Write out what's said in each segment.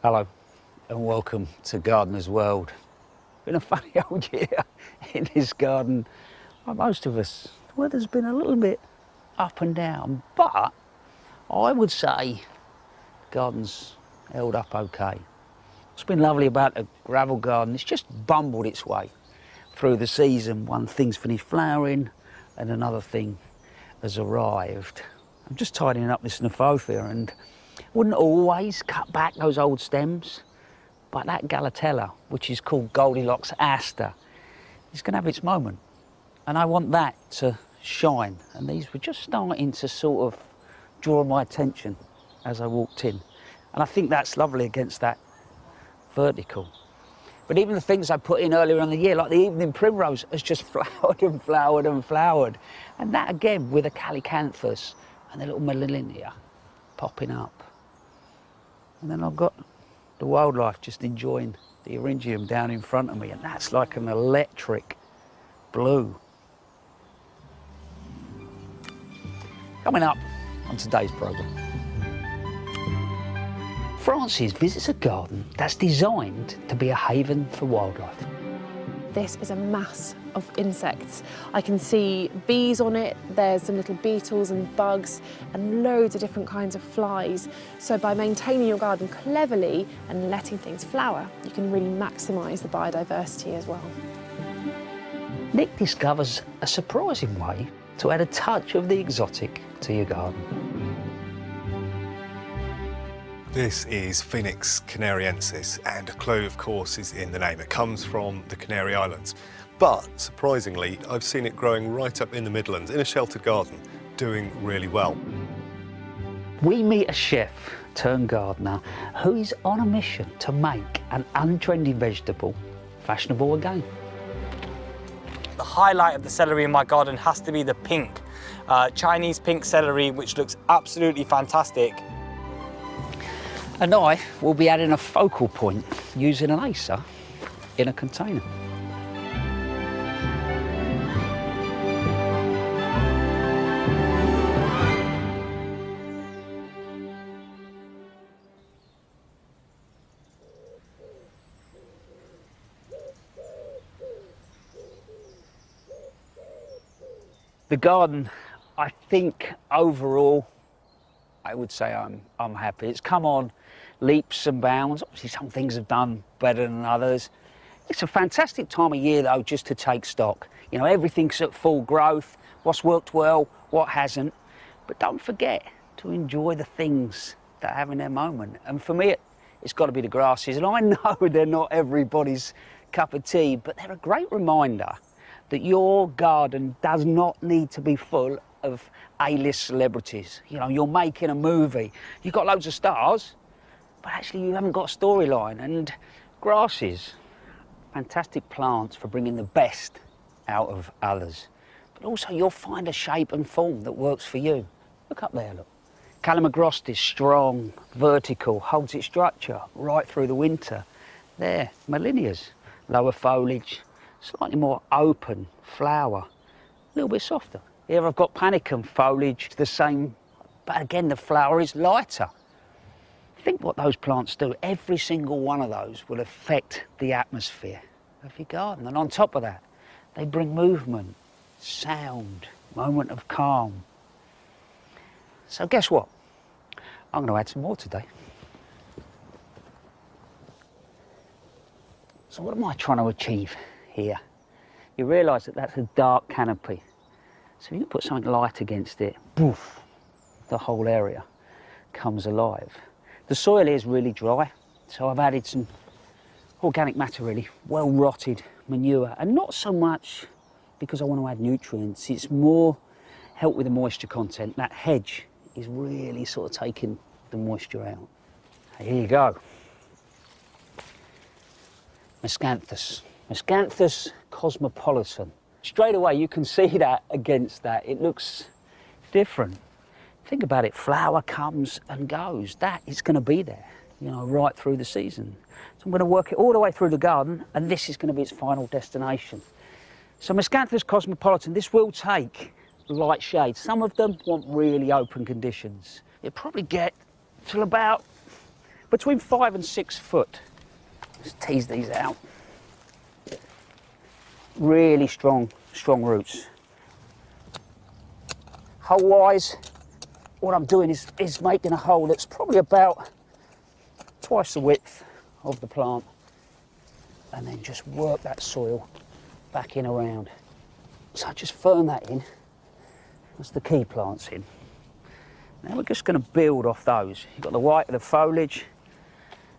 Hello and welcome to Gardener's World. Been a funny old year in this garden. Like most of us, the weather's been a little bit up and down, but I would say the garden's held up okay. What's been lovely about a gravel garden, it's just bumbled its way through the season. One thing's finished flowering and another thing has arrived. I'm just tidying up this Tophill and wouldn't always cut back those old stems, but that Galatella, which is called Goldilocks Aster, is going to have its moment. And I want that to shine. And these were just starting to sort of draw my attention as I walked in. And I think that's lovely against that vertical. But even the things I put in earlier in the year, like the evening primrose, has just flowered and flowered and flowered. And that again with a calycanthus and a little melillinia popping up. And then I've got the wildlife just enjoying the eryngium down in front of me, and that's like an electric blue. Coming up on today's programme. Francis visits a garden that's designed to be a haven for wildlife. This is a mass of insects. I can see bees on it, there's some little beetles and bugs and loads of different kinds of flies. So by maintaining your garden cleverly and letting things flower, you can really maximise the biodiversity as well. Nick discovers a surprising way to add a touch of the exotic to your garden. This is Phoenix canariensis, and a clue, of course, is in the name. It comes from the Canary Islands. But, surprisingly, I've seen it growing right up in the Midlands, in a sheltered garden, doing really well. We meet a chef turned gardener who is on a mission to make an untrendy vegetable fashionable again. The highlight of the celery in my garden has to be the pink, Chinese pink celery, which looks absolutely fantastic. And I will be adding a focal point using an acer in a container. The garden, I think overall, I would say I'm happy. It's come on leaps and bounds. Obviously some things have done better than others. It's a fantastic time of year though just to take stock. You know, everything's at full growth, what's worked well, what hasn't. But don't forget to enjoy the things that are having their moment. And for me, it's got to be the grasses. And I know they're not everybody's cup of tea, but they're a great reminder that your garden does not need to be full of A-list celebrities. You know, you're making a movie, you've got loads of stars, but actually you haven't got a storyline. And grasses, fantastic plants for bringing the best out of others. But also you'll find a shape and form that works for you. Look up there, look. Calamagrostis, strong, vertical, holds its structure right through the winter. There, Melillias, lower foliage, slightly more open flower, a little bit softer. Here I've got panicum foliage, the same, but again the flower is lighter. Think what those plants do. Every single one of those will affect the atmosphere of your garden. And on top of that, they bring movement, sound, moment of calm. So guess what? I'm going to add some more today. So what am I trying to achieve here? You realise that that's a dark canopy. So you can put something light against it, poof, the whole area comes alive. The soil is really dry, so I've added some organic matter really, well rotted manure, and not so much because I want to add nutrients, it's more help with the moisture content. That hedge is really sort of taking the moisture out. Here you go. Miscanthus cosmopolitan. Straight away you can see that against that, it looks different. Think about it, flower comes and goes. That is going to be there, you know, right through the season. So I'm going to work it all the way through the garden, and this is going to be its final destination. So Miscanthus cosmopolitan, this will take light shades. Some of them want really open conditions. You'll probably get till about between 5 and 6 foot. Let's tease these out. Really strong roots. Hole-wise, what I'm doing is making a hole that's probably about twice the width of the plant, and then just work that soil back in around. So I just firm that in as the key plant's in. Now we're just going to build off those. You've got the white of the foliage.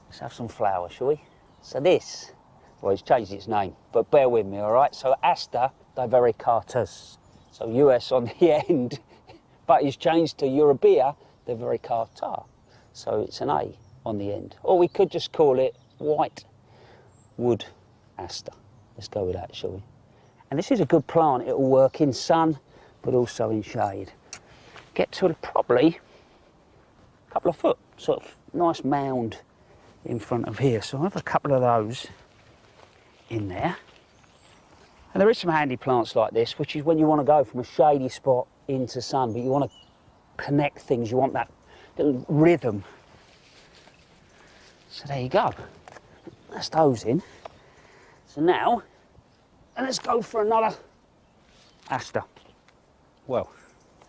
Let's have some flowers, shall we? So this, well, it's changed its name, but bear with me, all right? So Aster divaricatus. So US on the end, but it's changed to Eurobia divaricata. So it's an A on the end. Or we could just call it white wood aster. Let's go with that, shall we? And this is a good plant. It'll work in sun, but also in shade. Get to probably a couple of foot, sort of nice mound in front of here. So I'll have a couple of those in there. And there is some handy plants like this, which is when you want to go from a shady spot into sun, but you want to connect things, you want that little rhythm. So there you go. That's those in. So now, let's go for another aster. Well,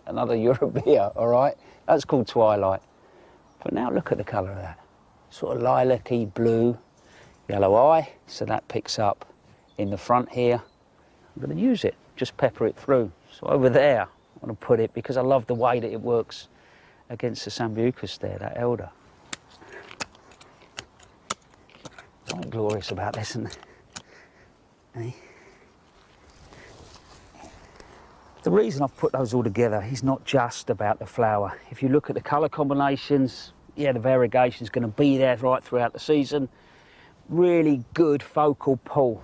another Eurobia, all right? That's called Twilight. But now look at the colour of that. Sort of lilac-y blue, yellow eye. So that picks up in the front here. I'm going to use it, just pepper it through. So over there, I want to put it because I love the way that it works against the Sambucus there, that elder. Something glorious about this, isn't there? Eh? The reason I've put those all together is not just about the flower. If you look at the colour combinations, yeah, the variegation is going to be there right throughout the season. Really good focal pull.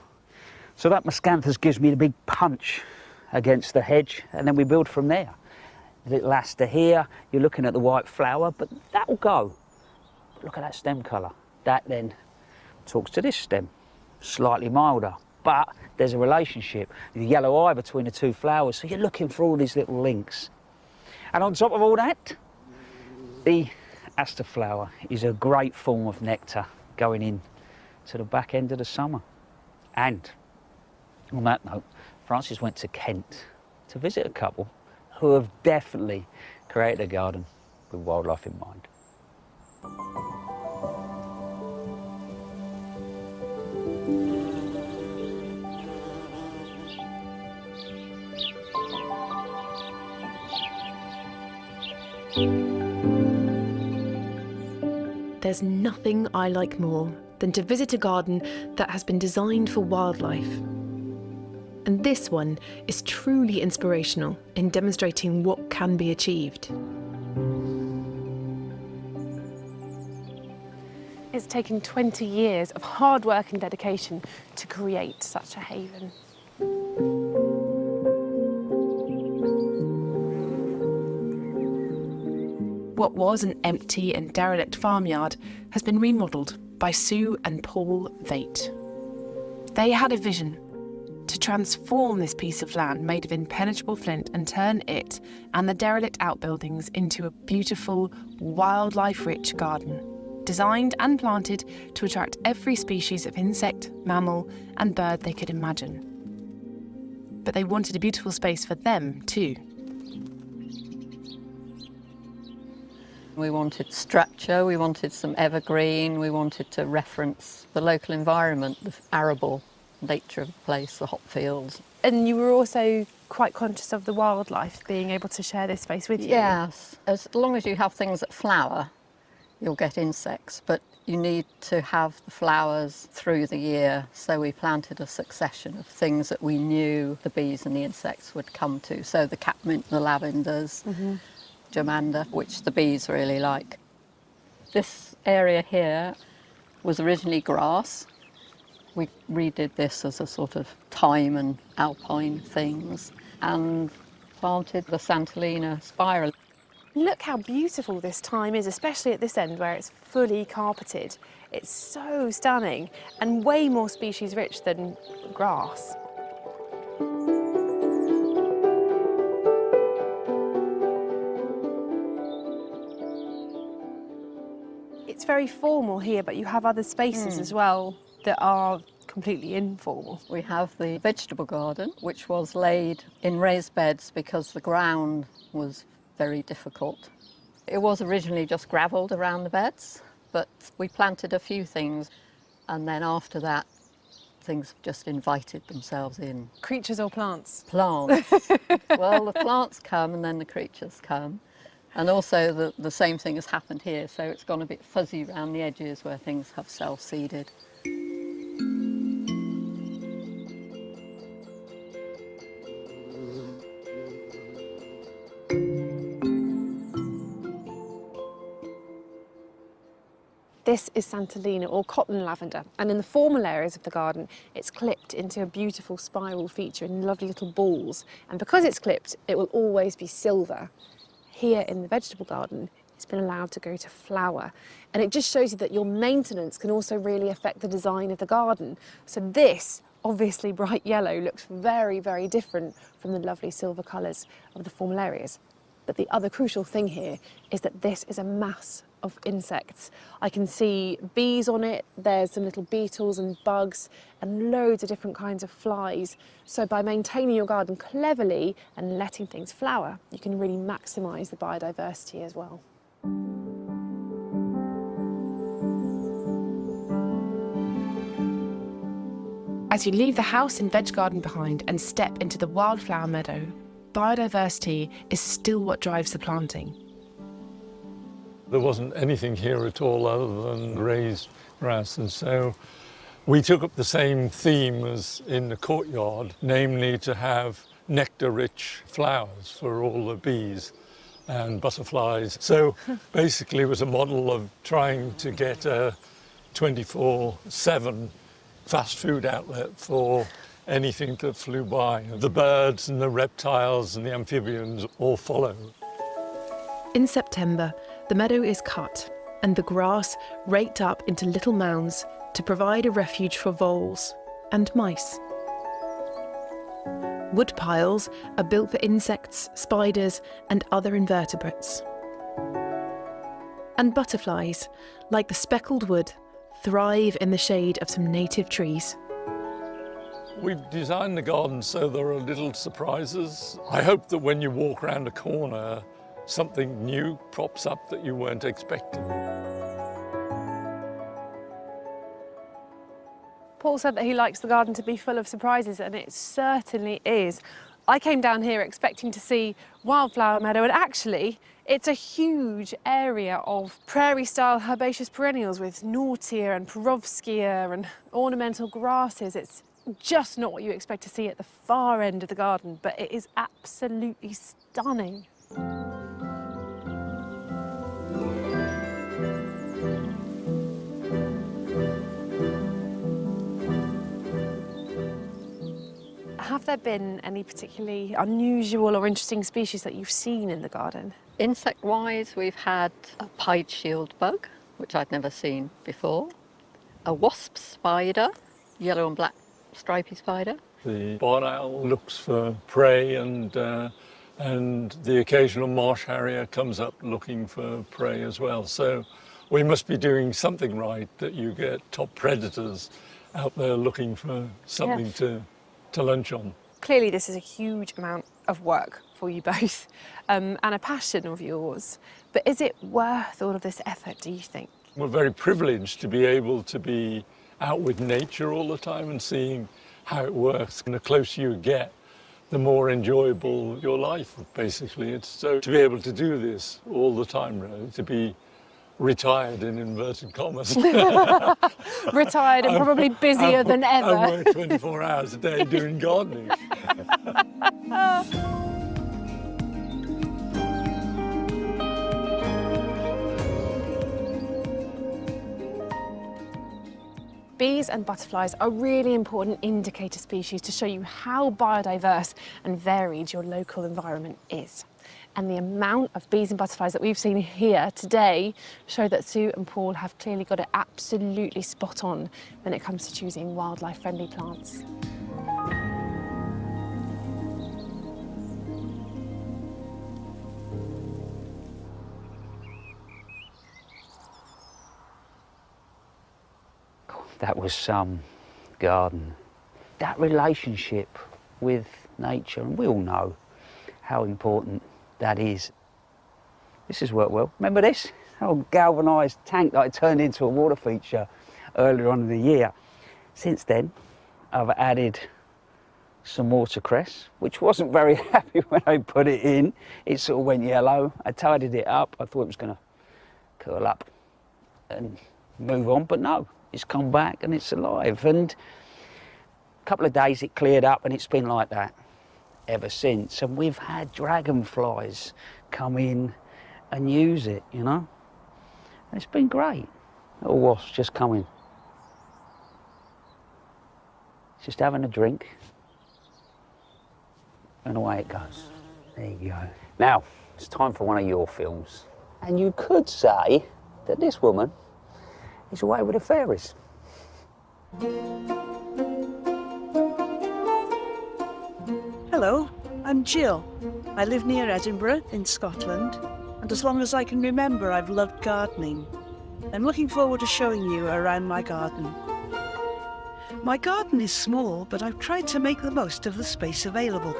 So that Miscanthus gives me the big punch against the hedge, and then we build from there. A little aster here, you're looking at the white flower, but that will go. But look at that stem colour. That then talks to this stem, slightly milder, but there's a relationship, the yellow eye between the two flowers, so you're looking for all these little links. And on top of all that, the aster flower is a great form of nectar going in to the back end of the summer. And on that note, Francis went to Kent to visit a couple who have definitely created a garden with wildlife in mind. There's nothing I like more than to visit a garden that has been designed for wildlife. And this one is truly inspirational in demonstrating what can be achieved. It's taken 20 years of hard work and dedication to create such a haven. What was an empty and derelict farmyard has been remodelled by Sue and Paul Vate. They had a vision to transform this piece of land made of impenetrable flint and turn it and the derelict outbuildings into a beautiful, wildlife-rich garden, designed and planted to attract every species of insect, mammal and bird they could imagine. But they wanted a beautiful space for them too. We wanted structure, we wanted some evergreen, we wanted to reference the local environment, the arable nature of the place, the hop fields. And you were also quite conscious of the wildlife being able to share this space with you? Yes, as long as you have things that flower, you'll get insects, but you need to have the flowers through the year, so we planted a succession of things that we knew the bees and the insects would come to. So the catmint, the lavenders, germander, which the bees really like. This area here was originally grass. We redid this as a sort of thyme and alpine things and planted the Santolina spiral. Look how beautiful this thyme is, especially at this end where it's fully carpeted. It's so stunning and way more species rich than grass. It's very formal here, but you have other spaces as well that are completely informal. We have the vegetable garden, which was laid in raised beds because the ground was very difficult. It was originally just gravelled around the beds, but we planted a few things, and then after that, things just invited themselves in. Creatures or plants? Plants. Well, the plants come and then the creatures come. And also the same thing has happened here, so it's gone a bit fuzzy around the edges where things have self-seeded. This is Santolina, or cotton lavender, and in the formal areas of the garden it's clipped into a beautiful spiral feature in lovely little balls, and because it's clipped it will always be silver. Here in the vegetable garden it's been allowed to go to flower, and it just shows you that your maintenance can also really affect the design of the garden. So this, obviously bright yellow, looks very, very different from the lovely silver colours of the formal areas. But the other crucial thing here is that this is a mass of insects. I can see bees on it, there's some little beetles and bugs and loads of different kinds of flies. So by maintaining your garden cleverly and letting things flower, you can really maximise the biodiversity as well. As you leave the house and veg garden behind and step into the wildflower meadow, biodiversity is still what drives the planting. There wasn't anything here at all other than raised grass, and so we took up the same theme as in the courtyard, namely to have nectar-rich flowers for all the bees and butterflies. So basically it was a model of trying to get a 24/7 fast food outlet for anything that flew by. The birds and the reptiles and the amphibians all follow. In September, the meadow is cut and the grass raked up into little mounds to provide a refuge for voles and mice. Wood piles are built for insects, spiders and other invertebrates. And butterflies, like the speckled wood, thrive in the shade of some native trees. We've designed the garden so there are little surprises. I hope that when you walk around a corner, something new props up that you weren't expecting. Paul said that he likes the garden to be full of surprises, and it certainly is. I came down here expecting to see wildflower meadow, and actually it's a huge area of prairie-style herbaceous perennials with Nortia and Perovskia and ornamental grasses. It's just not what you expect to see at the far end of the garden, but it is absolutely stunning. Have there been any particularly unusual or interesting species that you've seen in the garden? Insect-wise, we've had a pied shield bug, which I'd never seen before, a wasp spider, yellow and black stripy spider. The barn owl looks for prey, and the occasional marsh harrier comes up looking for prey as well. So we must be doing something right that you get top predators out there looking for something to lunch on. Clearly this is a huge amount of work for you both, and a passion of yours. But is it worth all of this effort, do you think? We're very privileged to be able to be out with nature all the time and seeing how it works. And the closer you get, the more enjoyable your life, basically. It's so to be able to do this all the time, really, to be retired in inverted commas. Retired and probably busier than ever. I work 24 hours a day doing gardening. Bees and butterflies are really important indicator species to show you how biodiverse and varied your local environment is. And the amount of bees and butterflies that we've seen here today show that Sue and Paul have clearly got it absolutely spot on when it comes to choosing wildlife-friendly plants. that was some garden. That relationship with nature, and we all know how important that is. This has worked well. Remember this? Old galvanised tank that I turned into a water feature earlier on in the year. Since then, I've added some watercress, which wasn't very happy when I put it in. It sort of went yellow. I tidied it up. I thought it was going to curl up and move on, but no, it's come back and it's alive. And a couple of days it cleared up and it's been like that ever since. And we've had dragonflies come in and use it, you know. And it's been great. Little wasps just come in. Just having a drink. And away it goes. There you go. Now, it's time for one of your films. And you could say that this woman is away with the fairies. Hello, I'm Jill. I live near Edinburgh in Scotland, and as long as I can remember, I've loved gardening. I'm looking forward to showing you around my garden. My garden is small, but I've tried to make the most of the space available.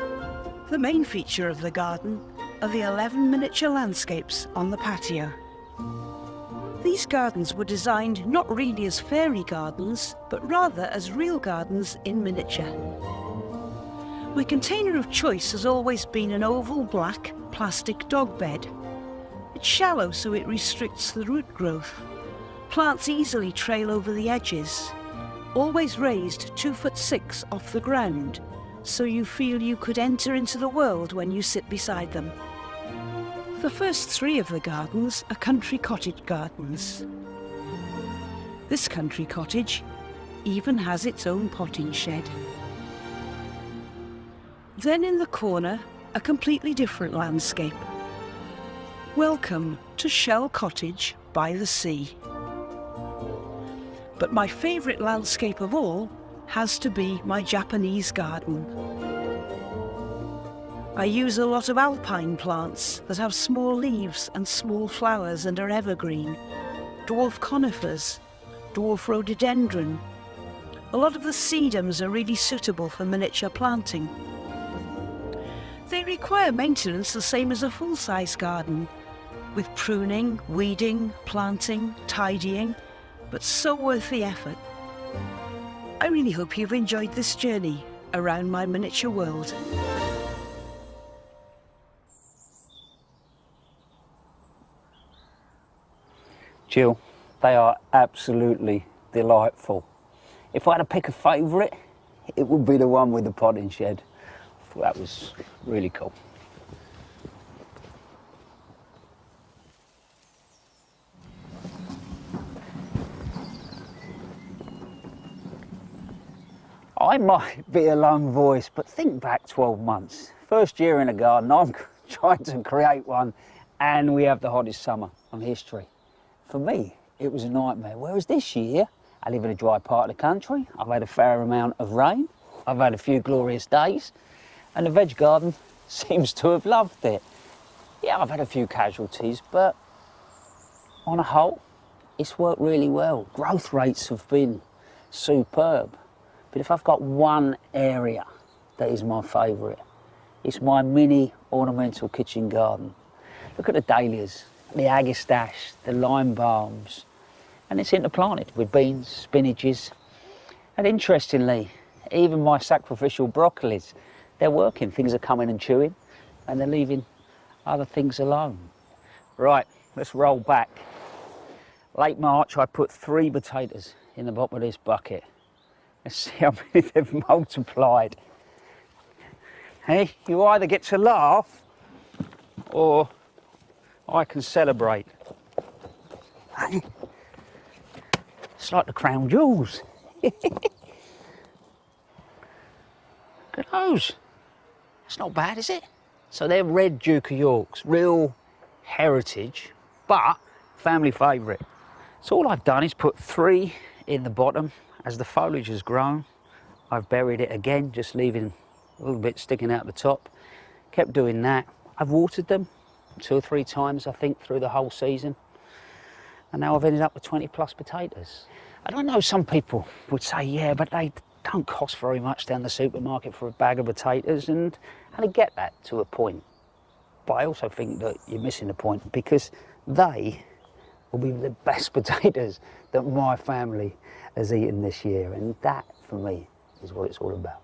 The main feature of the garden are the 11 miniature landscapes on the patio. These gardens were designed not really as fairy gardens, but rather as real gardens in miniature. My container of choice has always been an oval black plastic dog bed. It's shallow so it restricts the root growth. Plants easily trail over the edges. Always raised 2'6" off the ground, so you feel you could enter into the world when you sit beside them. The first 3 of the gardens are country cottage gardens. This country cottage even has its own potting shed. Then in the corner, a completely different landscape. Welcome to Shell Cottage by the sea. But my favourite landscape of all has to be my Japanese garden. I use a lot of alpine plants that have small leaves and small flowers and are evergreen. Dwarf conifers, dwarf rhododendron. A lot of the sedums are really suitable for miniature planting. They require maintenance the same as a full-size garden, with pruning, weeding, planting, tidying, but so worth the effort. I really hope you've enjoyed this journey around my miniature world. Jill, they are absolutely delightful. If I had to pick a favourite, it would be the one with the potting shed. I thought that was really cool. I might be a lone voice, but think back 12 months. First year in a garden, I'm trying to create one, and we have the hottest summer in history. For me, it was a nightmare. Whereas this year, I live in a dry part of the country. I've had a fair amount of rain. I've had a few glorious days, and the veg garden seems to have loved it. Yeah, I've had a few casualties, but on a whole, it's worked really well. Growth rates have been superb. But if I've got one area that is my favourite, it's my mini ornamental kitchen garden. Look at the dahlias, the agastache, the lime balms, and it's interplanted with beans, spinaches, and interestingly, even my sacrificial broccolis, they're working. Things are coming and chewing, and they're leaving other things alone. Right, let's roll back. Late March, I put 3 potatoes in the bottom of this bucket. Let's see how many they've multiplied. Hey, you either get to laugh or I can celebrate. Hey, it's like the crown jewels. Look at those. That's not bad, is it? So they're red Duke of Yorks, real heritage, but family favourite. So all I've done is put 3 in the bottom. As the foliage has grown, I've buried it again, just leaving a little bit sticking out the top. Kept doing that. I've watered them 2 or 3 times, I think, through the whole season. And now I've ended up with 20 plus potatoes. And I know some people would say, yeah, but they don't cost very much down the supermarket for a bag of potatoes, and I get that to a point. But I also think that you're missing the point, because they will be the best potatoes that my family has eaten this year, and that, for me, is what it's all about.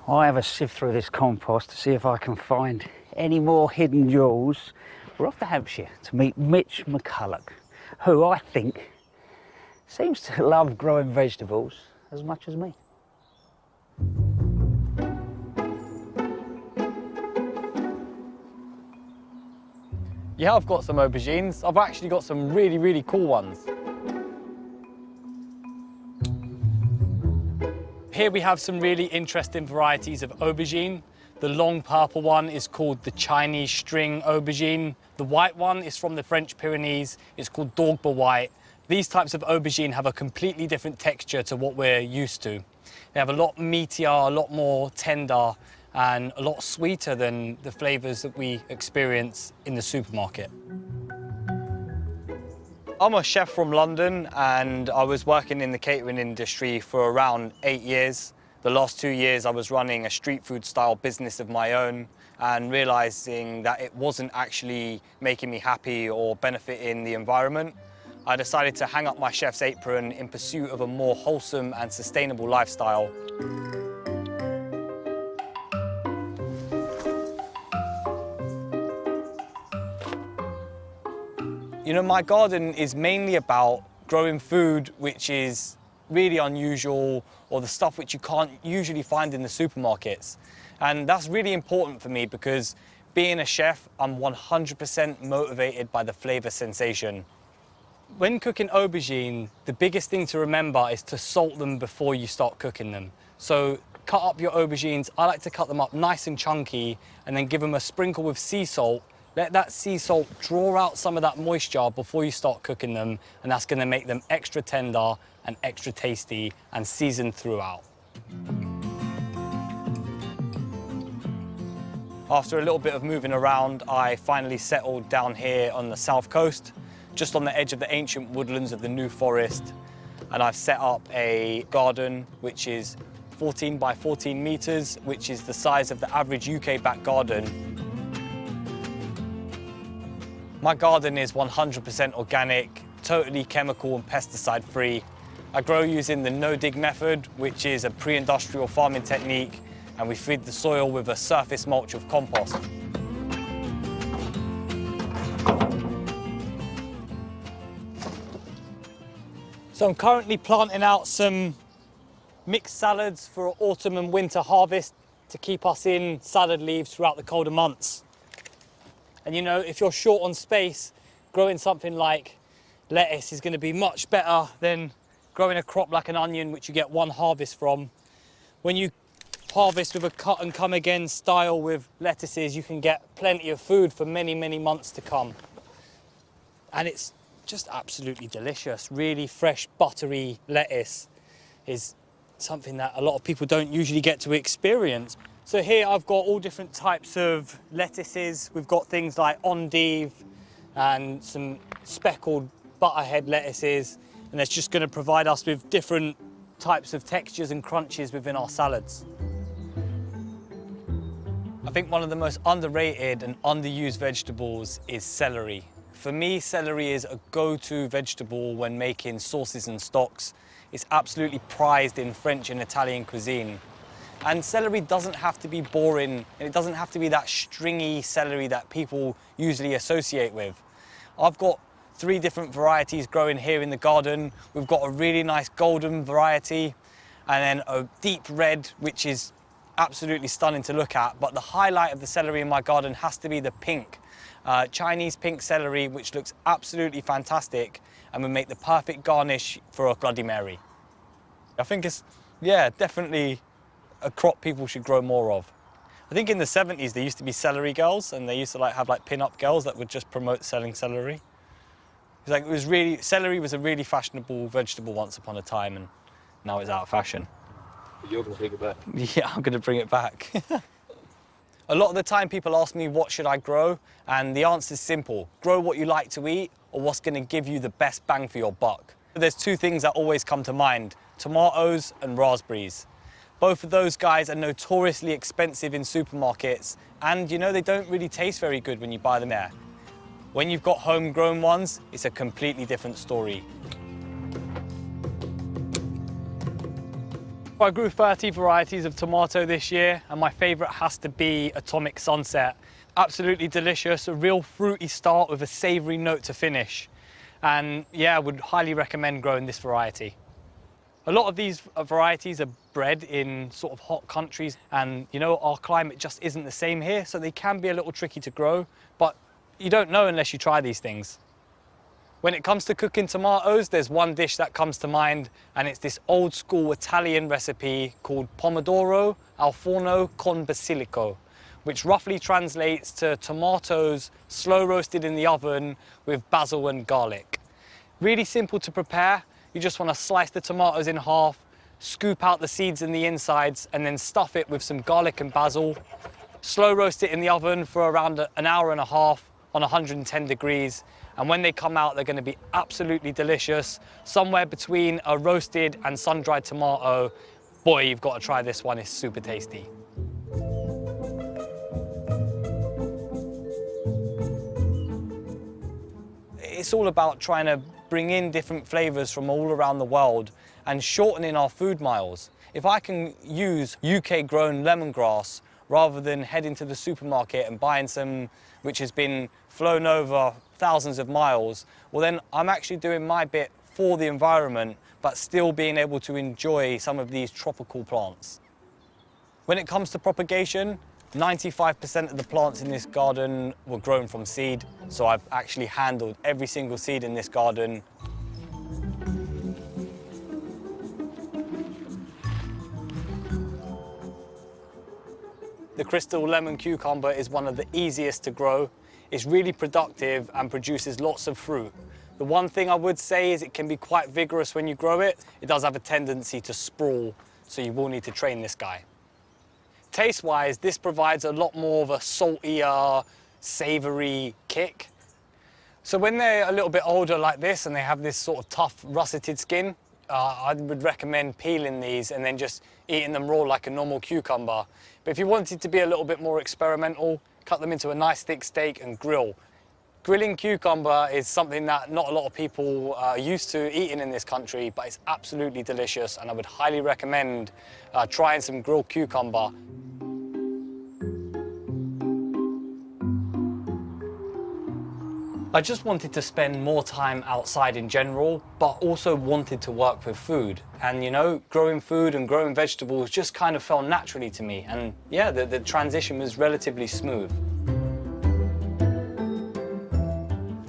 I'll have a sift through this compost to see if I can find any more hidden jewels. We're off to Hampshire to meet Mitch McCulloch, who I think seems to love growing vegetables as much as me. Yeah, I've got some aubergines. I've actually got some really, really cool ones. Here we have some really interesting varieties of aubergine. The long purple one is called the Chinese string aubergine. The white one is from the French Pyrenees. It's called Dogba white. These types of aubergine have a completely different texture to what we're used to. They have a lot meatier, a lot more tender, and a lot sweeter than the flavours that we experience in the supermarket. I'm a chef from London, and I was working in the catering industry for around 8 years. The last 2 years I was running a street food style business of my own, and realising that it wasn't actually making me happy or benefiting the environment. I decided to hang up my chef's apron in pursuit of a more wholesome and sustainable lifestyle. You know, my garden is mainly about growing food which is really unusual, or the stuff which you can't usually find in the supermarkets. And that's really important for me, because being a chef, I'm 100% motivated by the flavour sensation. When cooking aubergine, the biggest thing to remember is to salt them before you start cooking them. So cut up your aubergines. I like to cut them up nice and chunky, and then give them a sprinkle with sea salt. Let that sea salt draw out some of that moisture before you start cooking them, and that's going to make them extra tender and extra tasty and seasoned throughout. After a little bit of moving around, I finally settled down here on the south coast, just on the edge of the ancient woodlands of the New Forest. And I've set up a garden which is 14 by 14 metres, which is the size of the average UK back garden. My garden is 100% organic, totally chemical and pesticide free. I grow using the no-dig method, which is a pre-industrial farming technique, and we feed the soil with a surface mulch of compost. So I'm currently planting out some mixed salads for autumn and winter harvest to keep us in salad leaves throughout the colder months. And you know, if you're short on space, growing something like lettuce is going to be much better than growing a crop like an onion, which you get one harvest from. When you harvest with a cut and come again style with lettuces, you can get plenty of food for many, many months to come. And it's just absolutely delicious. Really fresh, buttery lettuce is something that a lot of people don't usually get to experience. So here I've got all different types of lettuces. We've got things like endive and some speckled butterhead lettuces, and that's just going to provide us with different types of textures and crunches within our salads. I think one of the most underrated and underused vegetables is celery. For me, celery is a go-to vegetable when making sauces and stocks. It's absolutely prized in French and Italian cuisine. And celery doesn't have to be boring, and it doesn't have to be that stringy celery that people usually associate with. I've got 3 different varieties growing here in the garden. We've got a really nice golden variety, and then a deep red, which is absolutely stunning to look at. But the highlight of the celery in my garden has to be the pink. Chinese pink celery, which looks absolutely fantastic and would make the perfect garnish for a Bloody Mary. I think it's, yeah, definitely a crop people should grow more of. I think in the 70s there used to be celery girls, and they used to have pin-up girls that would just promote selling celery. Celery was a really fashionable vegetable once upon a time, and now it's out of fashion. You're going to bring it back? Yeah, I'm going to bring it back. A lot of the time people ask me, what should I grow? And the answer is simple. Grow what you like to eat, or what's going to give you the best bang for your buck. There's two things that always come to mind: tomatoes and raspberries. Both of those guys are notoriously expensive in supermarkets, and you know, they don't really taste very good when you buy them there. When you've got homegrown ones, it's a completely different story. I grew 30 varieties of tomato this year, and my favourite has to be Atomic Sunset. Absolutely delicious, a real fruity start with a savoury note to finish. And yeah, I would highly recommend growing this variety. A lot of these varieties are bred in sort of hot countries, and you know, our climate just isn't the same here, so they can be a little tricky to grow, but you don't know unless you try these things. When it comes to cooking tomatoes, there's one dish that comes to mind, and it's this old school Italian recipe called pomodoro al forno con basilico, which roughly translates to tomatoes slow roasted in the oven with basil and garlic. Really simple to prepare. You just want to slice the tomatoes in half, scoop out the seeds and the insides, and then stuff it with some garlic and basil. Slow roast it in the oven for around an hour and a half on 110 degrees. And when they come out, they're going to be absolutely delicious. Somewhere between a roasted and sun-dried tomato. Boy, you've got to try this one, it's super tasty. It's all about trying to bring in different flavours from all around the world and shortening our food miles. If I can use UK-grown lemongrass rather than heading to the supermarket and buying some which has been flown over thousands of miles, well then I'm actually doing my bit for the environment, but still being able to enjoy some of these tropical plants. When it comes to propagation, 95% of the plants in this garden were grown from seed, so I've actually handled every single seed in this garden. The crystal lemon cucumber is one of the easiest to grow. It's really productive and produces lots of fruit. The one thing I would say is it can be quite vigorous when you grow it. It does have a tendency to sprawl, so you will need to train this guy. Taste-wise, this provides a lot more of a saltier, savoury kick. So when they're a little bit older like this and they have this sort of tough, russeted skin, I would recommend peeling these and then just eating them raw like a normal cucumber. But if you wanted to be a little bit more experimental, cut them into a nice thick steak and grill. Grilling cucumber is something that not a lot of people are used to eating in this country, but it's absolutely delicious, and I would highly recommend trying some grilled cucumber. I just wanted to spend more time outside in general, but also wanted to work with food. And you know, growing food and growing vegetables just kind of fell naturally to me. And yeah, the transition was relatively smooth.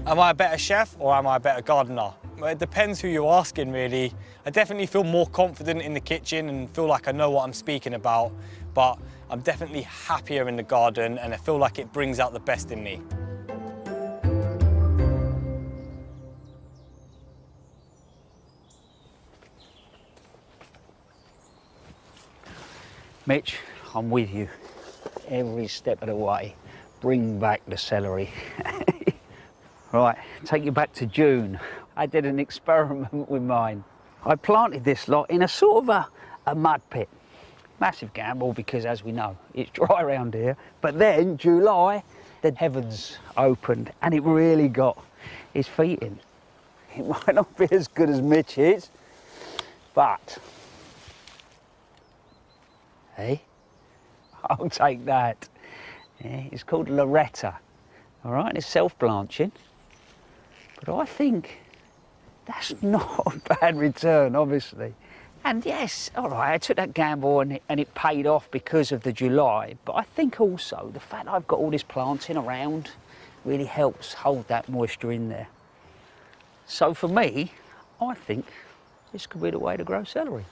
Am I a better chef or am I a better gardener? Well, it depends who you're asking, really. I definitely feel more confident in the kitchen and feel like I know what I'm speaking about, but I'm definitely happier in the garden and I feel like it brings out the best in me. Mitch, I'm with you every step of the way. Bring back the celery. Right, take you back to June. I did an experiment with mine. I planted this lot in a sort of a mud pit. Massive gamble because, as we know, it's dry around here. But then, July, the heavens opened and it really got his feet in. It might not be as good as Mitch's, but hey, I'll take that. Yeah, it's called Loretta, all right? It's self-blanching, but I think that's not a bad return, obviously. And yes, all right, I took that gamble and it paid off because of the July, but I think also the fact I've got all this planting around really helps hold that moisture in there. So for me, I think this could be the way to grow celery.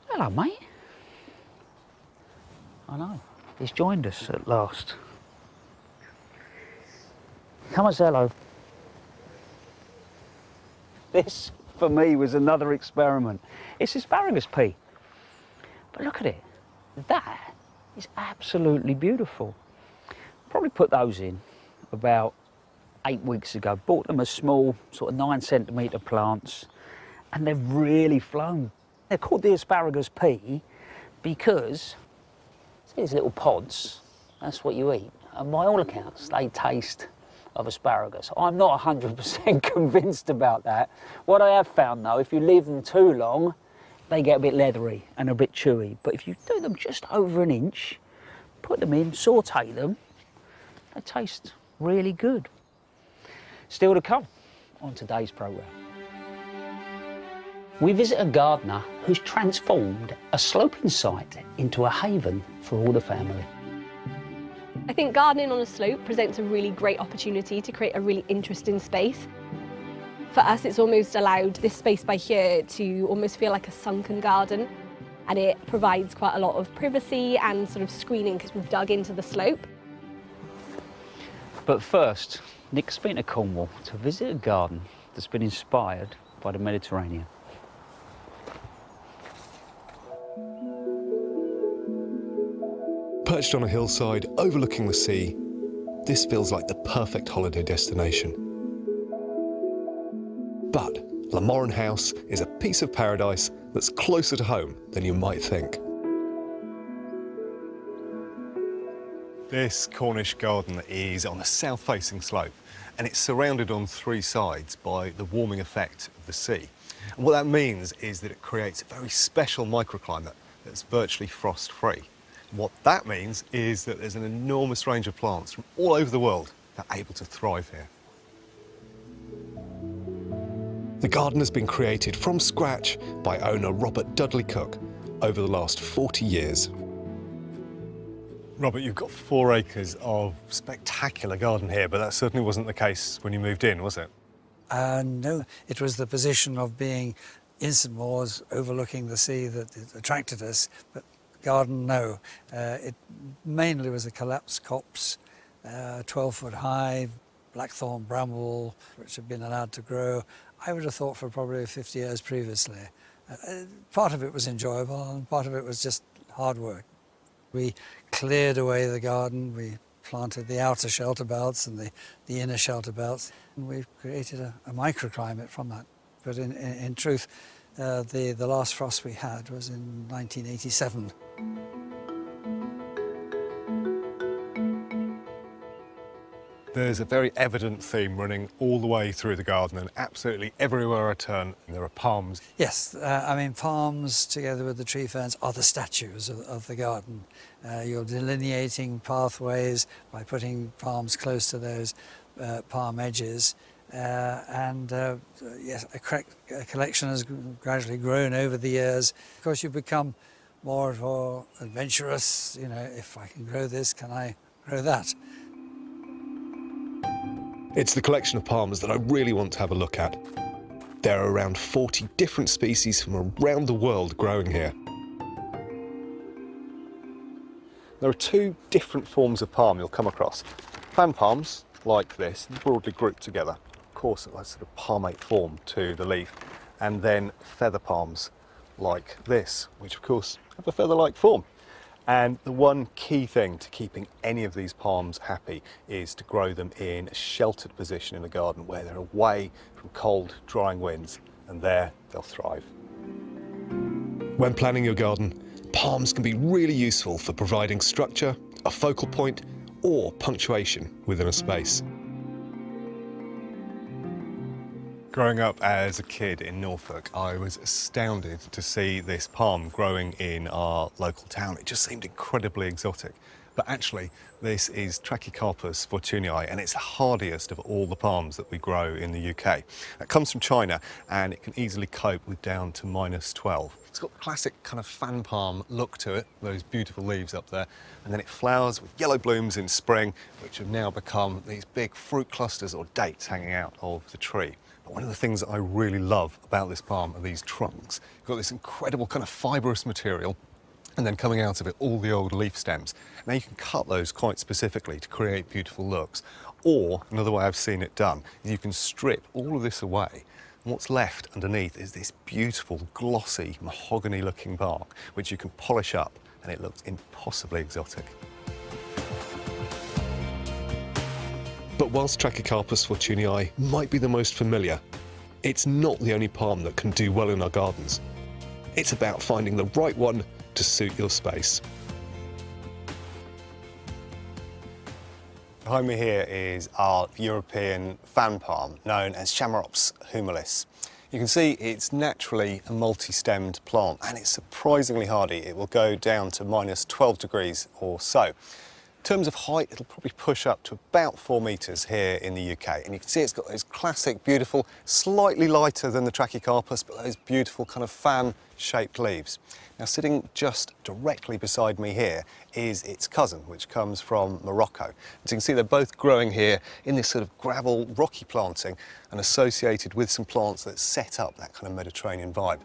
Hello, mate. I know, he's joined us at last. Come and say hello. This, for me, was another experiment. It's asparagus pea. But look at it. That is absolutely beautiful. Probably put those in about 8 weeks ago. Bought them as small, sort of 9 centimetre plants, and they've really flown. They're called the asparagus pea because, see these little pods, that's what you eat. And by all accounts, they taste of asparagus. I'm not 100% convinced about that. What I have found though, if you leave them too long, they get a bit leathery and a bit chewy. But if you do them just over an inch, put them in, saute them, they taste really good. Still to come on today's programme. We visit a gardener who's transformed a sloping site into a haven for all the family. I think gardening on a slope presents a really great opportunity to create a really interesting space. For us, it's almost allowed this space by here to almost feel like a sunken garden, and it provides quite a lot of privacy and sort of screening because we've dug into the slope. But first, Nick's been to Cornwall to visit a garden that's been inspired by the Mediterranean. Perched on a hillside overlooking the sea, this feels like the perfect holiday destination. But Lamorren House is a piece of paradise that's closer to home than you might think. This Cornish garden is on a south-facing slope, and it's surrounded on 3 sides by the warming effect of the sea. And what that means is that it creates a very special microclimate that's virtually frost-free. What that means is that there's an enormous range of plants from all over the world that are able to thrive here. The garden has been created from scratch by owner Robert Dudley Cook over the last 40 years. Robert, you've got 4 acres of spectacular garden here, but that certainly wasn't the case when you moved in, was it? No, it was the position of being in St Maurs overlooking the sea that attracted us. But garden, no. It mainly was a collapsed copse, 12-foot high, blackthorn bramble, which had been allowed to grow. I would have thought for probably 50 years previously. Part of it was enjoyable and part of it was just hard work. We cleared away the garden, we planted the outer shelter belts and the inner shelter belts, and we've created a microclimate from that. But in truth, the last frost we had was in 1987. There's a very evident theme running all the way through the garden, and absolutely everywhere I turn there are palms. Yes, I mean palms together with the tree ferns are the statues of the garden. You're delineating pathways by putting palms close to those palm edges. Yes, a collection has gradually grown over the years. Of course, you become more and more adventurous. You know, if I can grow this, can I grow that? It's the collection of palms that I really want to have a look at. There are around 40 different species from around the world growing here. There are 2 different forms of palm you'll come across. Fan palms, like this, broadly grouped together. Of course, a sort of palmate form to the leaf. And then feather palms, like this, which of course have a feather-like form. And the one key thing to keeping any of these palms happy is to grow them in a sheltered position in the garden where they're away from cold, drying winds, and there they'll thrive. When planning your garden, palms can be really useful for providing structure, a focal point, or punctuation within a space. Growing up as a kid in Norfolk, I was astounded to see this palm growing in our local town. It just seemed incredibly exotic. But actually, this is Trachycarpus fortunii, and it's the hardiest of all the palms that we grow in the UK. It comes from China, and it can easily cope with down to -12. It's got the classic kind of fan palm look to it, those beautiful leaves up there, and then it flowers with yellow blooms in spring, which have now become these big fruit clusters or dates hanging out of the tree. But one of the things that I really love about this palm are these trunks. You've got this incredible kind of fibrous material, and then coming out of it, all the old leaf stems. Now you can cut those quite specifically to create beautiful looks. Or, another way I've seen it done, is you can strip all of this away, and what's left underneath is this beautiful, glossy, mahogany-looking bark, which you can polish up, and it looks impossibly exotic. But whilst Trachycarpus fortunei might be the most familiar, it's not the only palm that can do well in our gardens. It's about finding the right one to suit your space. Behind me here is our European fan palm, known as Chamaerops humilis. You can see it's naturally a multi-stemmed plant and it's surprisingly hardy. It will go down to minus 12 degrees or so. In terms of height, it'll probably push up to about 4 metres here in the UK. And you can see it's got those classic, beautiful, slightly lighter than the Trachycarpus, but those beautiful kind of fan-shaped leaves. Now, sitting just directly beside me here is its cousin, which comes from Morocco. As you can see, they're both growing here in this sort of gravel, rocky planting and associated with some plants that set up that kind of Mediterranean vibe.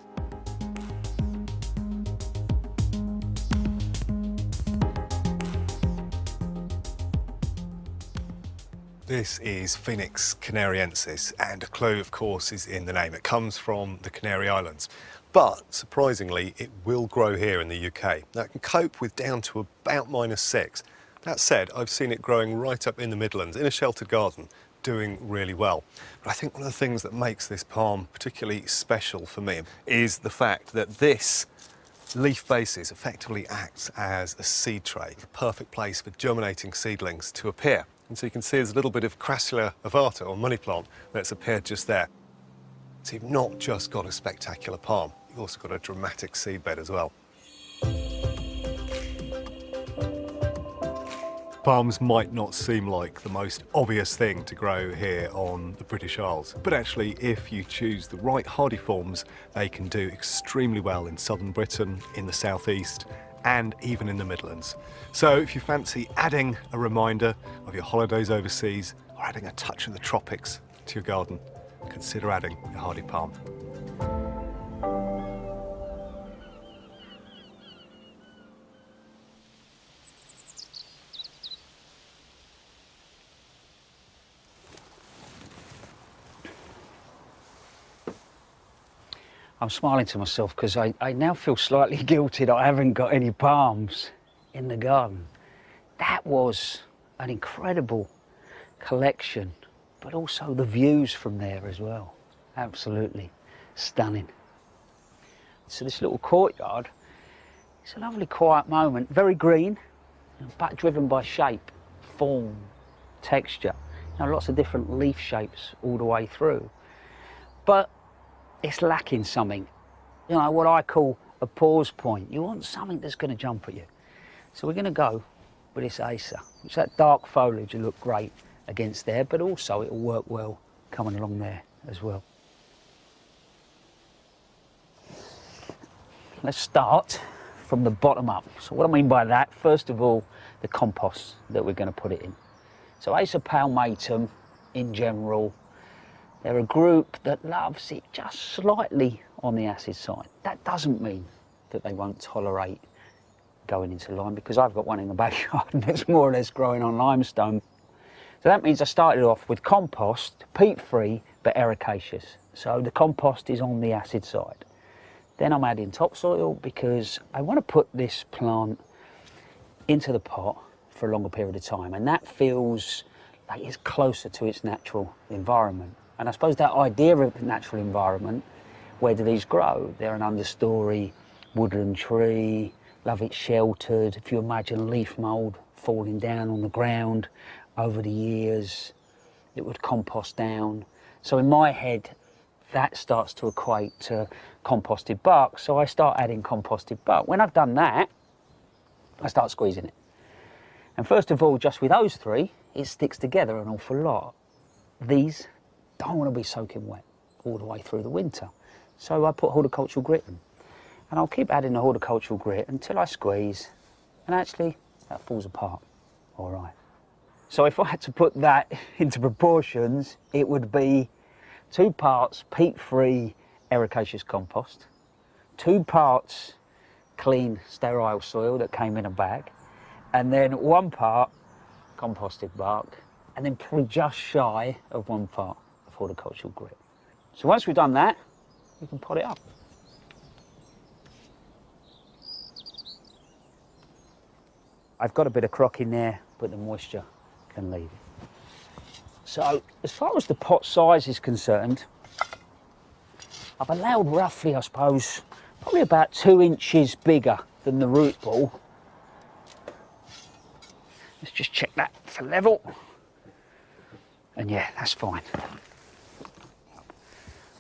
This is Phoenix canariensis, and a clue, of course, is in the name. It comes from the Canary Islands, but surprisingly, it will grow here in the UK. Now, it can cope with down to about -6. That said, I've seen it growing right up in the Midlands in a sheltered garden, doing really well. But I think one of the things that makes this palm particularly special for me is the fact that this leaf basis effectively acts as a seed tray, the perfect place for germinating seedlings to appear. And so you can see there's a little bit of Crassula ovata, or money plant, that's appeared just there. So you've not just got a spectacular palm, you've also got a dramatic seedbed as well. Palms might not seem like the most obvious thing to grow here on the British Isles, but actually if you choose the right hardy forms, they can do extremely well in southern Britain, in the southeast, and even in the Midlands. So if you fancy adding a reminder of your holidays overseas or adding a touch of the tropics to your garden, consider adding a hardy palm. I'm smiling to myself because I now feel slightly guilty that I haven't got any palms in the garden. That was an incredible collection, but also the views from there as well. Absolutely stunning. So this little courtyard, it's a lovely quiet moment, very green, but driven by shape, form, texture. You know, lots of different leaf shapes all the way through. But it's lacking something, you know, what I call a pause point. You want something that's going to jump at you. So we're going to go with this Acer, which that dark foliage will look great against there, but also it'll work well coming along there as well. Let's start from the bottom up. So what I mean by that, first of all, the compost that we're going to put it in. So Acer palmatum in general, they're a group that loves it just slightly on the acid side. That doesn't mean that they won't tolerate going into lime, because I've got one in the backyard that's more or less growing on limestone. So that means I started off with compost, peat-free, but ericaceous. So the compost is on the acid side. Then I'm adding topsoil because I want to put this plant into the pot for a longer period of time, and that feels like it's closer to its natural environment. And I suppose that idea of the natural environment, where do these grow? They're an understory woodland tree, love it sheltered. If you imagine leaf mould falling down on the ground over the years, it would compost down. So in my head, that starts to equate to composted bark. So I start adding composted bark. When I've done that, I start squeezing it. And first of all, just with those three, it sticks together an awful lot. These don't want to be soaking wet all the way through the winter. So I put horticultural grit in. And I'll keep adding the horticultural grit until I squeeze, and actually that falls apart. All right. So if I had to put that into proportions, it would be 2 parts peat-free ericaceous compost, 2 parts clean sterile soil that came in a bag, and then 1 part composted bark, and then probably just shy of 1 part of horticultural grit. So once we've done that, we can pot it up. I've got a bit of crock in there, but the moisture can leave it. So as far as the pot size is concerned, I've allowed roughly, I suppose, probably about 2 inches bigger than the root ball. Let's just check that for level. And yeah, that's fine.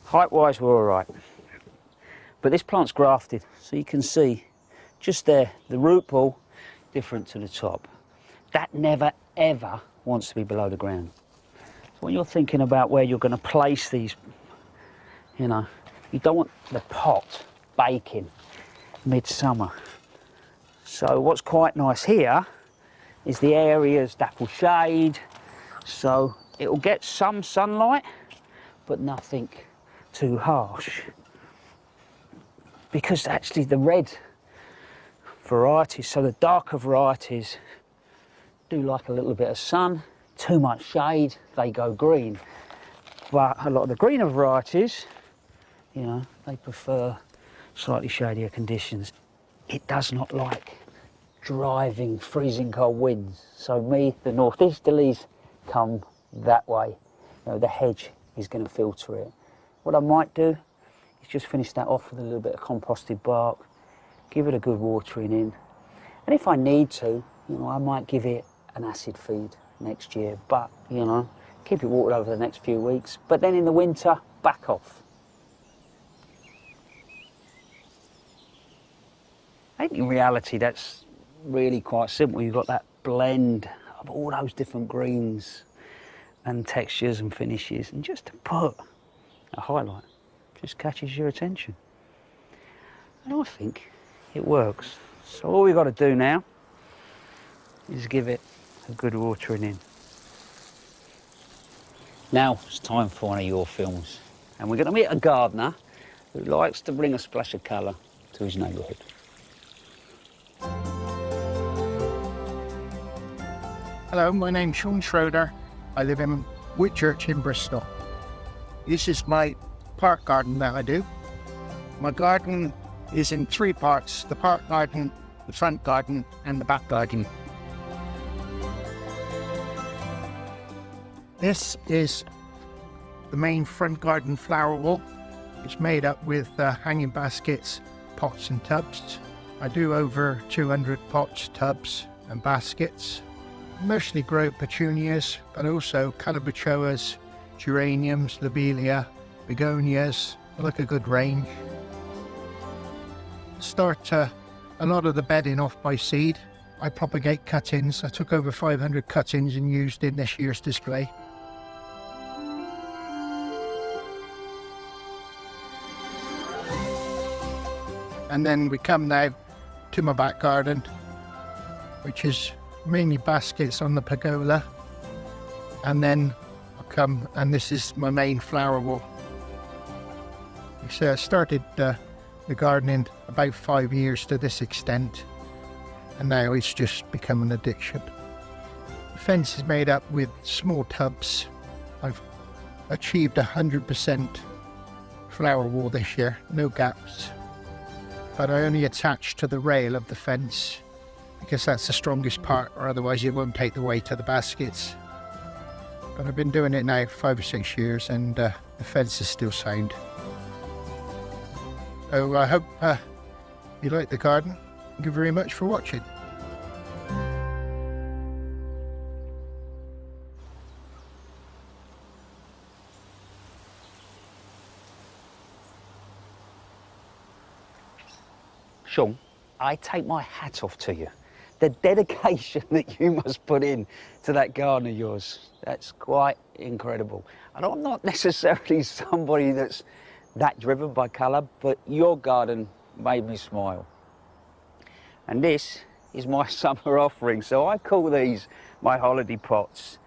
Height-wise, we're all right. But this plant's grafted, so you can see just there, the root ball different to the top. That never, ever wants to be below the ground. So when you're thinking about where you're going to place these, you know, you don't want the pot baking midsummer. So what's quite nice here is the area's dapple shade, so it will get some sunlight, but nothing too harsh. Because actually the red varieties, so the darker varieties, do like a little bit of sun. Too much shade, they go green. But a lot of the greener varieties, you know, they prefer slightly shadier conditions. It does not like driving, freezing cold winds. So me, the northeasterlies come that way. You know, the hedge is going to filter it. What I might do is just finish that off with a little bit of composted bark, give it a good watering in. And if I need to, you know, I might give it an acid feed next year, but, you know, keep it watered over the next few weeks. But then in the winter, back off. I think in reality, that's really quite simple. You've got that blend of all those different greens and textures and finishes, and just to put a highlight just catches your attention. And I think it works. So all we've got to do now is give it a good watering in. Now it's time for one of your films, and we're going to meet a gardener who likes to bring a splash of colour to his neighbourhood. Hello, my name's Sean Schroeder. I live in Whitchurch in Bristol. This is my park garden that I do. My garden is in 3 parts: the park garden, the front garden and the back garden. This is the main front garden flower wall. It's made up with hanging baskets, pots and tubs. I do over 200 pots, tubs and baskets. Mostly grow petunias, but also calabachoas, geraniums, lobelia, begonias. I like a good range. Start a lot of the bedding off by seed. I propagate cuttings. I took over 500 cuttings and used in this year's display. And then we come now to my back garden, which is mainly baskets on the pergola. And then I come, and this is my main flower wall. So I started the gardening about 5 years to this extent, and now it's just become an addiction. The fence is made up with small tubs. I've achieved 100% flower wall this year, no gaps. But I only attach to the rail of the fence because that's the strongest part, or otherwise it won't take the weight of the baskets. But I've been doing it now 5 or 6 years, and the fence is still sound. So I hope you like the garden. Thank you very much for watching. Sean, I take my hat off to you. The dedication that you must put in to that garden of yours, that's quite incredible. And I'm not necessarily somebody that's that driven by colour, but your garden made me smile. And this is my summer offering, so I call these my holiday pots.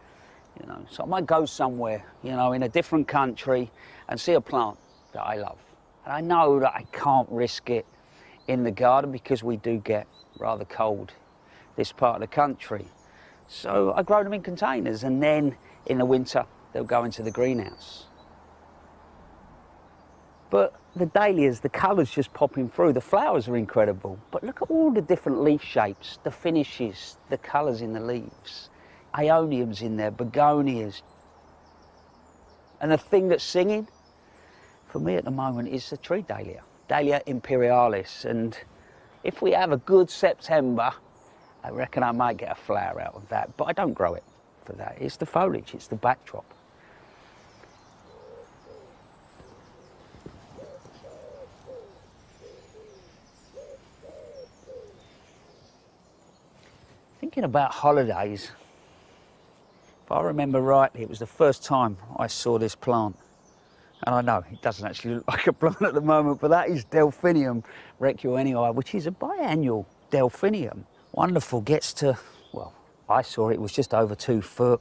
You know, so I might go somewhere, you know, in a different country and see a plant that I love. And I know that I can't risk it in the garden because we do get rather cold this part of the country. So I grow them in containers, and then in the winter they'll go into the greenhouse. But the dahlias, the colours just popping through, the flowers are incredible. But look at all the different leaf shapes, the finishes, the colours in the leaves. Aeoniums in there, begonias. And the thing that's singing for me at the moment is the tree dahlia, Dahlia imperialis. And if we have a good September, I reckon I might get a flower out of that, but I don't grow it for that. It's the foliage, it's the backdrop. Thinking about holidays, if I remember rightly, it was the first time I saw this plant. And I know it doesn't actually look like a plant at the moment, but that is Delphinium recuenii, which is a biannual delphinium. Wonderful, gets to, well, I saw it was just over 2 foot,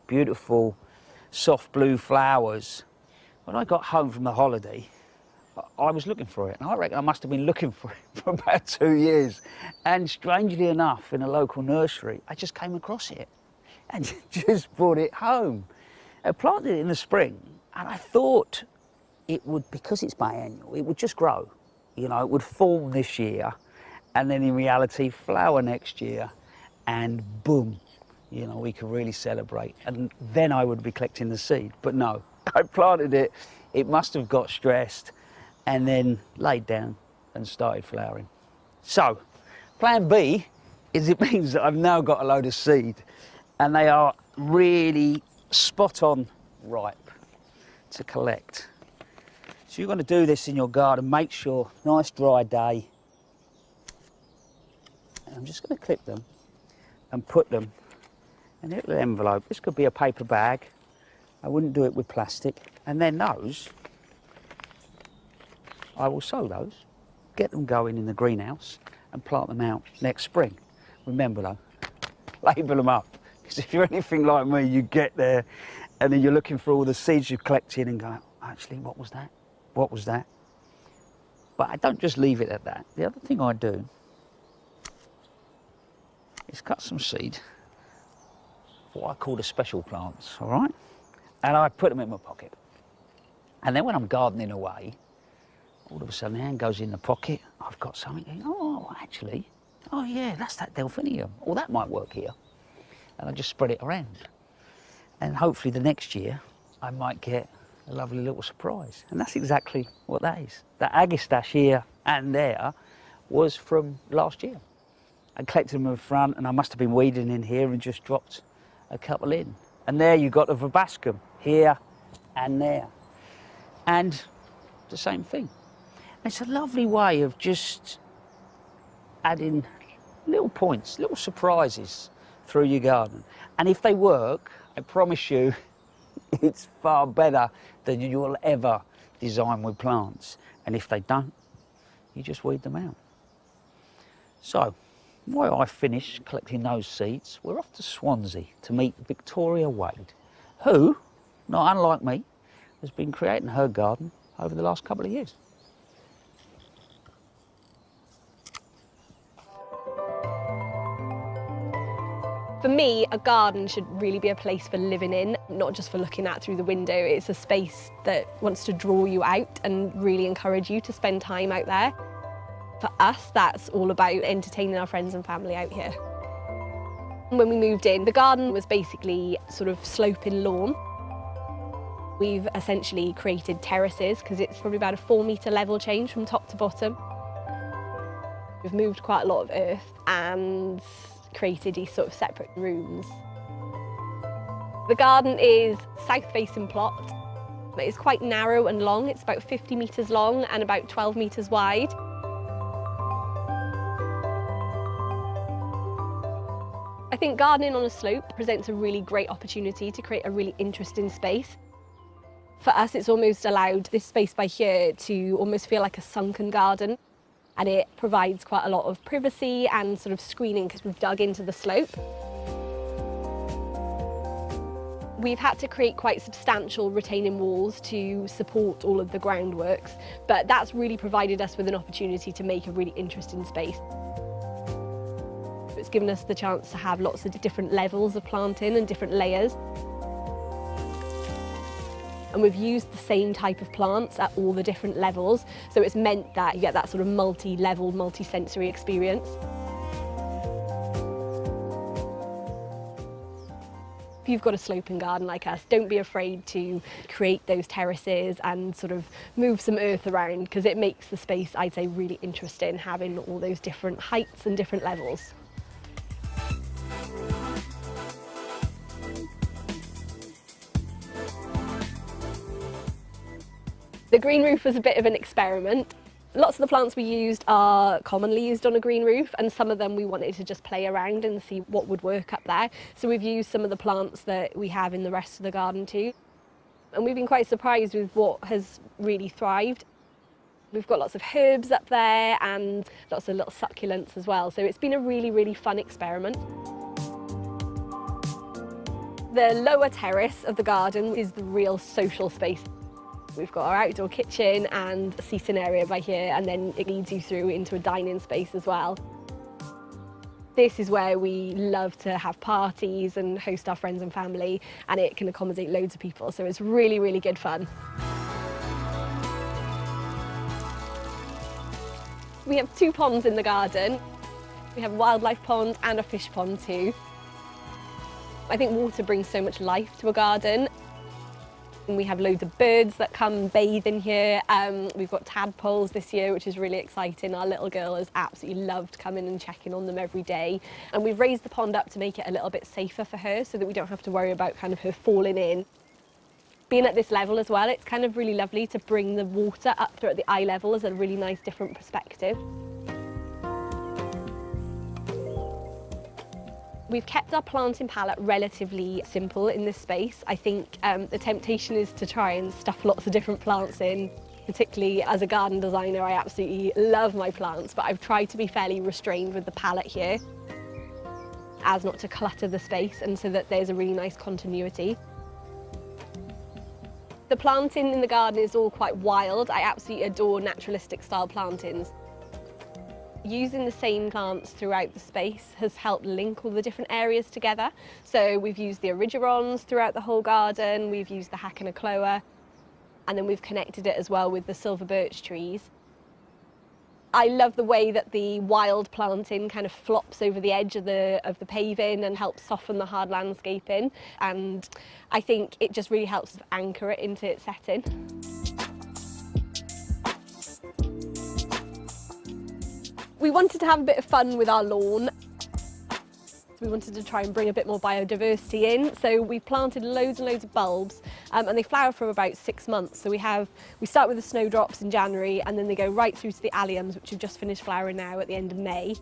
beautiful, soft blue flowers. When I got home from the holiday, I was looking for it, and I reckon I must have been looking for it for about 2 years. And strangely enough, in a local nursery, I just came across it and just brought it home. I planted it in the spring, and I thought it would, because it's biannual, it would just grow. You know, it would form this year, and then in reality, flower next year, and boom, you know, we could really celebrate. And then I would be collecting the seed. But no, I planted it, it must have got stressed, and then laid down and started flowering. So, plan B is it means that I've now got a load of seed, and they are really spot on ripe to collect. So you're going to do this in your garden, make sure, nice dry day. And I'm just going to clip them and put them in a little envelope. This could be a paper bag. I wouldn't do it with plastic. And then those, I will sow those, get them going in the greenhouse and plant them out next spring. Remember though, label them up, because if you're anything like me, you get there and then you're looking for all the seeds you've collected and go, actually, what was that? What was that? But I don't just leave it at that. The other thing I do is cut some seed, what I call the special plants, all right? And I put them in my pocket. And then when I'm gardening away, all of a sudden, the hand goes in the pocket, I've got something, oh, actually, oh yeah, that's that delphinium, or that might work here. And I just spread it around. And hopefully the next year, I might get a lovely little surprise. And that's exactly what that is. That agastache here and there was from last year. I collected them in the front, and I must have been weeding in here and just dropped a couple in. And there you got the verbascum, here and there. And the same thing. It's a lovely way of just adding little points, little surprises through your garden. And if they work, I promise you, it's far better than you will ever design with plants. And if they don't, you just weed them out. So, while I finish collecting those seeds, we're off to Swansea to meet Victoria Wade, who, not unlike me, has been creating her garden over the last couple of years. For me, a garden should really be a place for living in, not just for looking at through the window. It's a space that wants to draw you out and really encourage you to spend time out there. For us, that's all about entertaining our friends and family out here. When we moved in, the garden was basically sort of sloping lawn. We've essentially created terraces because it's probably about a 4-metre level change from top to bottom. We've moved quite a lot of earth and created these sort of separate rooms. The garden is south-facing plot. It's quite narrow and long. It's about 50 metres long and about 12 metres wide. I think gardening on a slope presents a really great opportunity to create a really interesting space. For us, it's almost allowed this space by here to almost feel like a sunken garden. And it provides quite a lot of privacy and sort of screening because we've dug into the slope. We've had to create quite substantial retaining walls to support all of the groundworks, but that's really provided us with an opportunity to make a really interesting space. It's given us the chance to have lots of different levels of planting and different layers. And we've used the same type of plants at all the different levels, so it's meant that you get that sort of multi-level, multi-sensory experience. If you've got a sloping garden like us, don't be afraid to create those terraces and sort of move some earth around, because it makes the space, I'd say, really interesting, having all those different heights and different levels. The green roof was a bit of an experiment. Lots of the plants we used are commonly used on a green roof, and some of them we wanted to just play around and see what would work up there. So we've used some of the plants that we have in the rest of the garden too. And we've been quite surprised with what has really thrived. We've got lots of herbs up there and lots of little succulents as well. So it's been a really, really fun experiment. The lower terrace of the garden is the real social space. We've got our outdoor kitchen and a seating area by here, and then it leads you through into a dining space as well. This is where we love to have parties and host our friends and family, and it can accommodate loads of people, so it's really, really good fun. We have 2 ponds in the garden. We have a wildlife pond and a fish pond too. I think water brings so much life to a garden. And we have loads of birds that come and bathe in here. We've got tadpoles this year, which is really exciting. Our little girl has absolutely loved coming and checking on them every day. And we've raised the pond up to make it a little bit safer for her, so that we don't have to worry about kind of her falling in. Being at this level as well, it's kind of really lovely to bring the water up through at the eye level as a really nice different perspective. We've kept our planting palette relatively simple in this space. I think the temptation is to try and stuff lots of different plants in. Particularly as a garden designer, I absolutely love my plants, but I've tried to be fairly restrained with the palette here, as not to clutter the space, and so that there's a really nice continuity. The planting in the garden is all quite wild. I absolutely adore naturalistic style plantings. Using the same plants throughout the space has helped link all the different areas together. So we've used the erigerons throughout the whole garden, we've used the Hackanachoa, and then we've connected it as well with the silver birch trees. I love the way that the wild planting kind of flops over the edge of the paving and helps soften the hard landscaping, and I think it just really helps anchor it into its setting. We wanted to have a bit of fun with our lawn. We wanted to try and bring a bit more biodiversity in, so we planted loads and loads of bulbs, and they flower for about 6 months. So we start with the snowdrops in January, and then they go right through to the alliums, which have just finished flowering now at the end of May.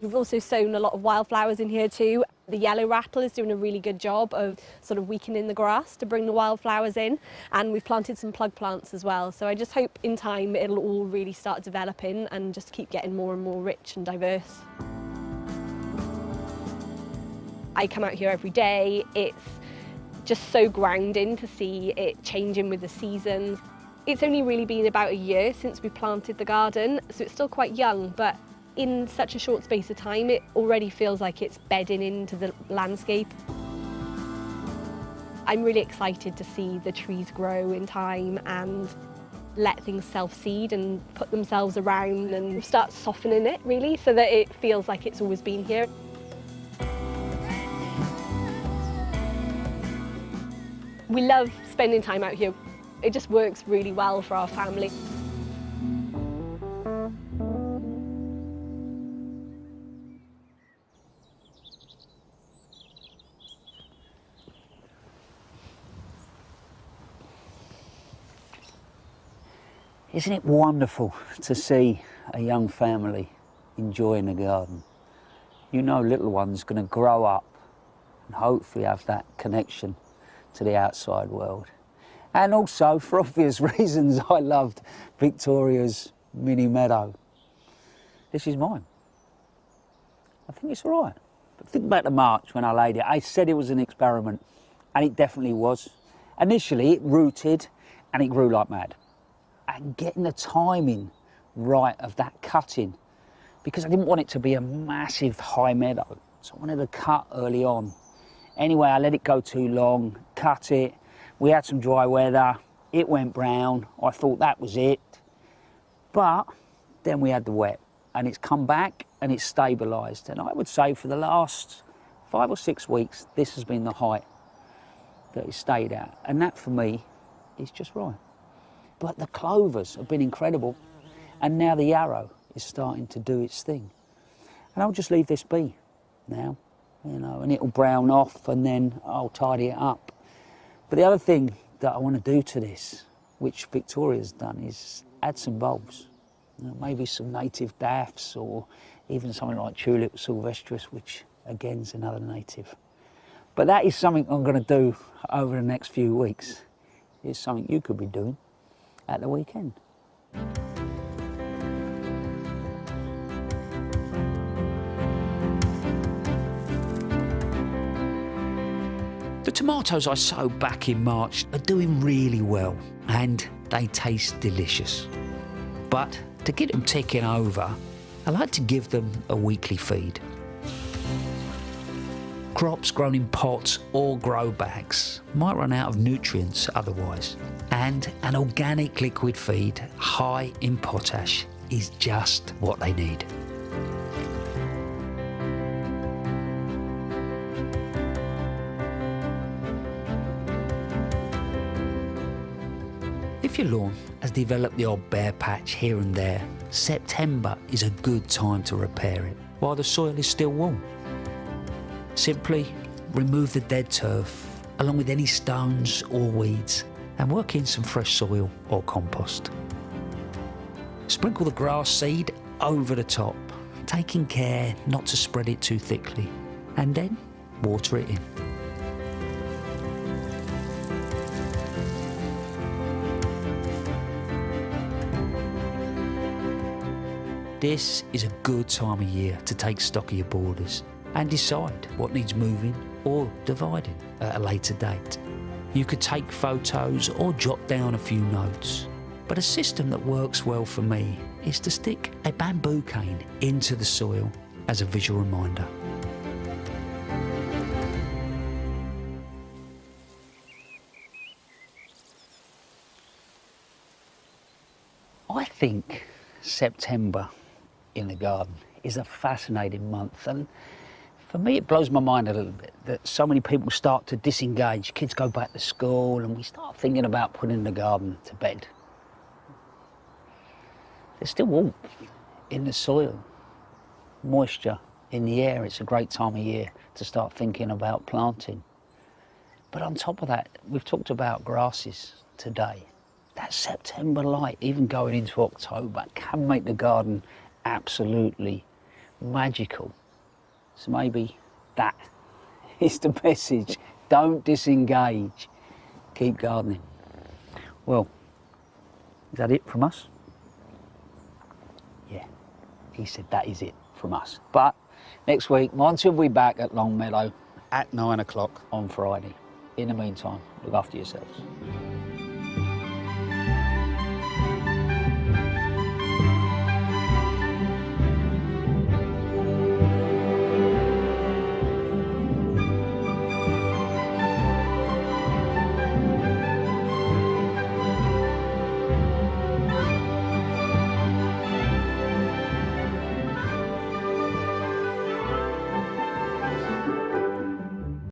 We've also sown a lot of wildflowers in here too. The yellow rattle is doing a really good job of sort of weakening the grass to bring the wildflowers in, and we've planted some plug plants as well. So I just hope in time it'll all really start developing and just keep getting more and more rich and diverse. I come out here every day. It's just so grounding to see it changing with the seasons. It's only really been about a year since we planted the garden, so it's still quite young, but in such a short space of time, it already feels like it's bedding into the landscape. I'm really excited to see the trees grow in time and let things self-seed and put themselves around and start softening it, really, so that it feels like it's always been here. We love spending time out here. It just works really well for our family. Isn't it wonderful to see a young family enjoying the garden? You know, little one's going to grow up and hopefully have that connection to the outside world. And also, for obvious reasons, I loved Victoria's mini meadow. This is mine. I think it's all right. But think back to March when I laid it. I said it was an experiment, and it definitely was. Initially, it rooted and it grew like mad. And getting the timing right of that cutting, because I didn't want it to be a massive high meadow, so I wanted to cut early on. Anyway, I let it go too long, cut it. We had some dry weather, it went brown. I thought that was it. But then we had the wet, and it's come back and it's stabilised. And I would say for the last 5 or 6 weeks, this has been the height that it's stayed at. And that for me is just right. But the clovers have been incredible. And now the yarrow is starting to do its thing. And I'll just leave this be now, you know, and it'll brown off and then I'll tidy it up. But the other thing that I want to do to this, which Victoria's done, is add some bulbs. You know, maybe some native daffs or even something like Tulip sylvestris, which again is another native. But that is something I'm going to do over the next few weeks. It's something you could be doing at the weekend. The tomatoes I sowed back in March are doing really well and they taste delicious. But to get them ticking over, I like to give them a weekly feed. Crops grown in pots or grow bags might run out of nutrients otherwise, and an organic liquid feed high in potash is just what they need. If your lawn has developed the odd bare patch here and there, September is a good time to repair it while the soil is still warm. Simply remove the dead turf along with any stones or weeds and work in some fresh soil or compost. Sprinkle the grass seed over the top, taking care not to spread it too thickly, and then water it in. This is a good time of year to take stock of your borders and decide what needs moving or dividing at a later date. You could take photos or jot down a few notes, but a system that works well for me is to stick a bamboo cane into the soil as a visual reminder. I think September in the garden is a fascinating month, and for me it blows my mind a little bit that so many people start to disengage. Kids go back to school and we start thinking about putting the garden to bed. There's still warmth in the soil, moisture in the air. It's a great time of year to start thinking about planting. But on top of that, we've talked about grasses today. That September light, even going into October, can make the garden absolutely magical. So maybe that is the message. Don't disengage. Keep gardening. Well, is that it from us? Yeah, he said that is it from us. But next week, Monty will be back at Longmeadow at 9 o'clock on Friday. In the meantime, look after yourselves.